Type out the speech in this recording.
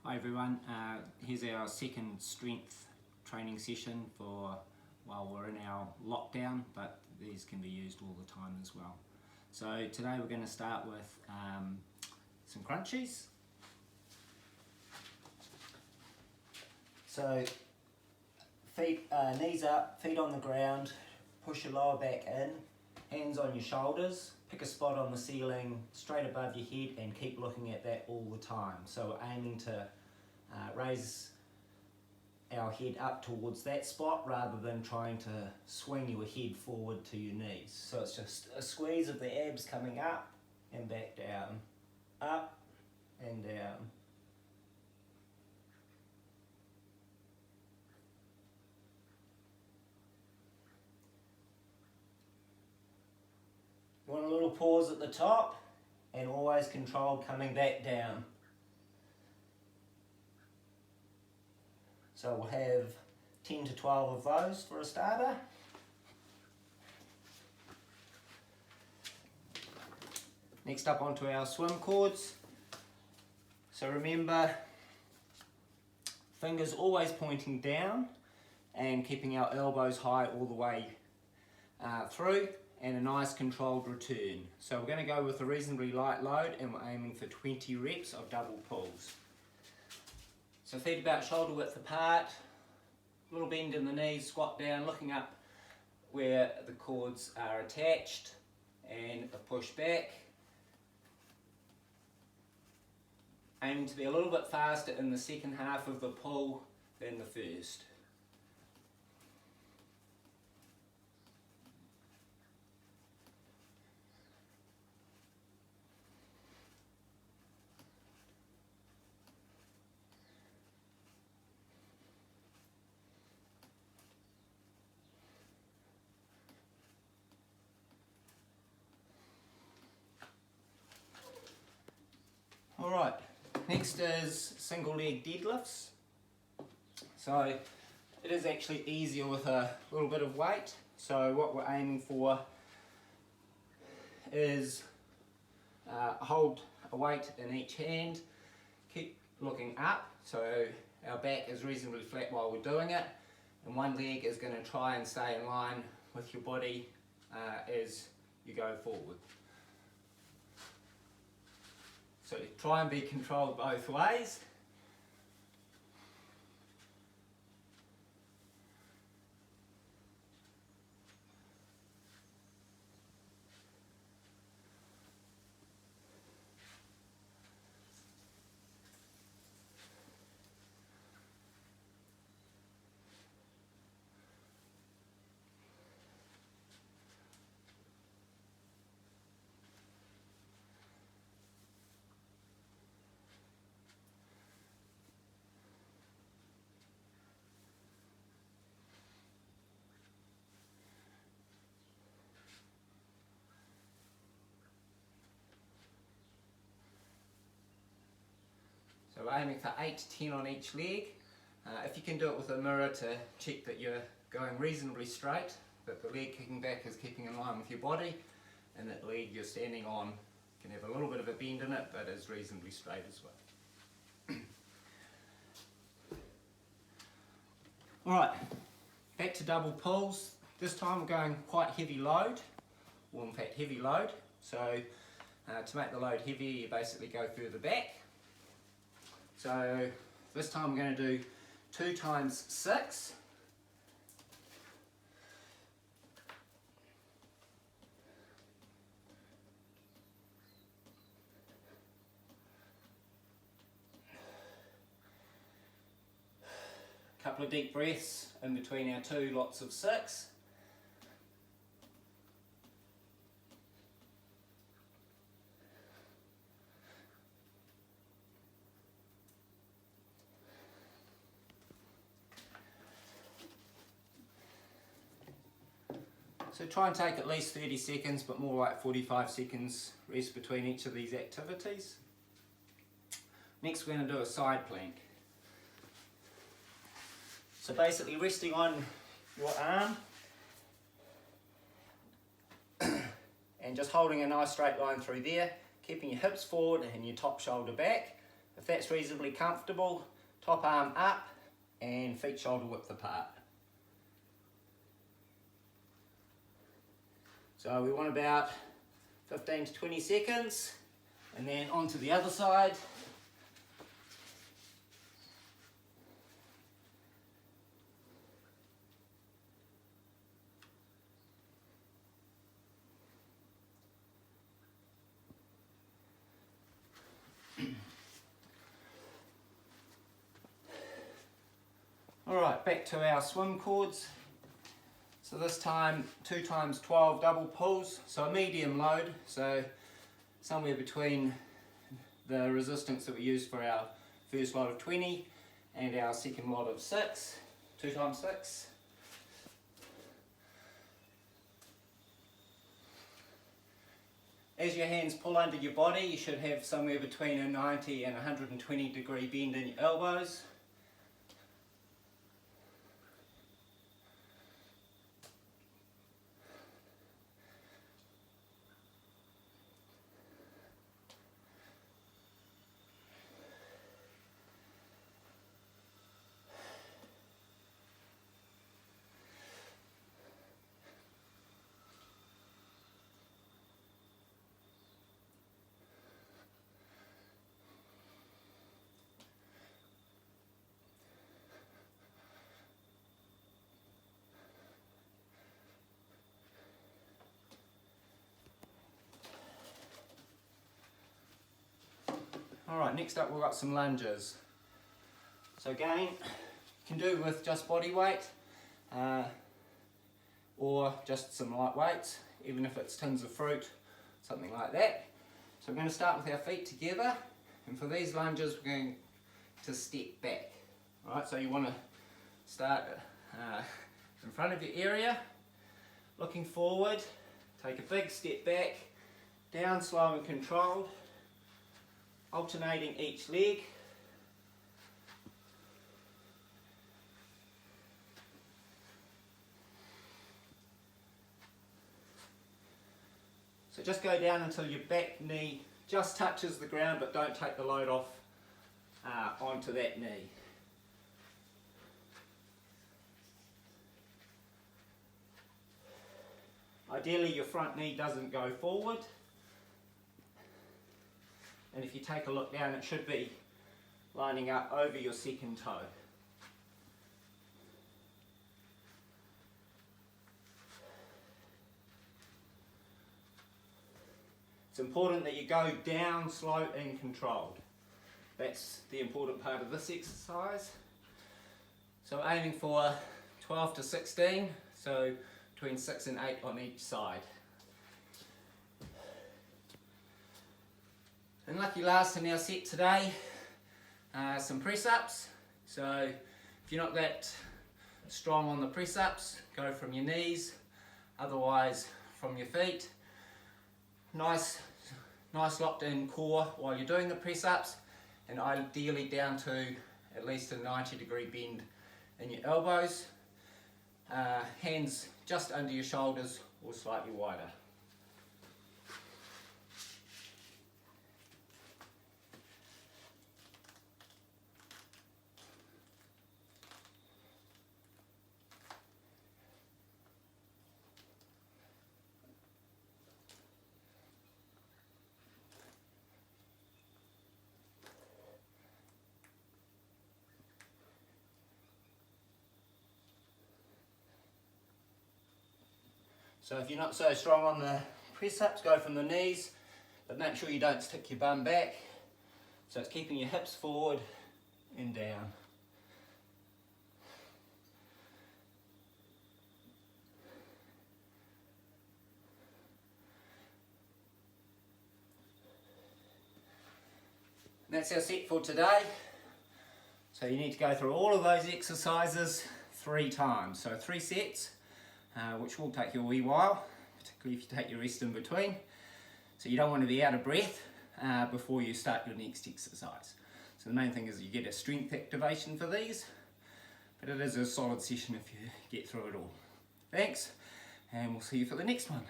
Hi everyone, here's our second strength training session for while we're in our lockdown, but these can be used all the time as well. So today we're going to start with some crunchies. So feet, knees up, feet on the ground, push your lower back in, hands on your shoulders, pick a spot on the ceiling straight above your head and keep looking at that all the time. So we're aiming to raise our head up towards that spot rather than trying to swing your head forward to your knees. So it's just a squeeze of the abs coming up and back down, up and down. You want a little pause at the top and always controlled coming back down. So we'll have 10 to 12 of those for a starter. Next up onto our swim cords. So remember, fingers always pointing down and keeping our elbows high all the way through, and a nice controlled return. So we're going to go with a reasonably light load and we're aiming for 20 reps of double pulls. So feet about shoulder width apart, little bend in the knees, squat down, looking up where the cords are attached, and a push back. Aiming to be a little bit faster in the second half of the pull than the first. Alright, next is single leg deadlifts. So it is actually easier with a little bit of weight. So what we're aiming for is hold a weight in each hand, keep looking up so our back is reasonably flat while we're doing it, and one leg is going to try and stay in line with your body as you go forward. So try and be controlled both ways. So we're aiming for 8 to 10 on each leg. If you can do it with a mirror to check that you're going reasonably straight, that the leg kicking back is keeping in line with your body, and that leg you're standing on can have a little bit of a bend in it, but is reasonably straight as well. Alright, back to double pulls. This time we're going quite heavy load, or in fact heavy load. So to make the load heavier, you basically go further back. So this time we're going to do 2 times 6. Couple of deep breaths in between our 2 lots of 6. So try and take at least 30 seconds, but more like 45 seconds rest between each of these activities. Next we're going to do a side plank. So basically resting on your arm and just holding a nice straight line through there, keeping your hips forward and your top shoulder back. If that's reasonably comfortable, top arm up and feet shoulder width apart. So we want about 15 to 20 seconds, and then on to the other side. Alright, back to our swim cords. So this time 2 times 12 double pulls, so a medium load, so somewhere between the resistance that we used for our first lot of 20 and our second lot of 6, 2 times 6. As your hands pull under your body, you should have somewhere between a 90 and 120 degree bend in your elbows. Alright, next up we've got some lunges. So again, you can do with just body weight or just some light weights, even if it's tins of fruit, something like that. So we're going to start with our feet together, and for these lunges we're going to step back. Alright, so you want to start in front of your area, looking forward, take a big step back, down slow and controlled, alternating each leg. So just go down until your back knee just touches the ground, but don't take the load off onto that knee. Ideally your front knee doesn't go forward. And if you take a look down, it should be lining up over your second toe. It's important that you go down slow and controlled. That's the important part of this exercise. So aiming for 12 to 16, so between 6 and 8 on each side. And lucky last in our set today, some press ups. So if you're not that strong on the press ups, go from your knees, otherwise from your feet. Nice locked in core while you're doing the press ups, and ideally down to at least a 90-degree bend in your elbows. Hands just under your shoulders or slightly wider. So if you're not so strong on the press ups, go from the knees, but make sure you don't stick your bum back. So it's keeping your hips forward and down. And that's our set for today. So you need to go through all of those exercises 3 times. So 3 sets. Which will take you a wee while, particularly if you take your rest in between. So you don't want to be out of breath before you start your next exercise. So the main thing is you get a strength activation for these, but it is a solid session if you get through it all. Thanks, and we'll see you for the next one.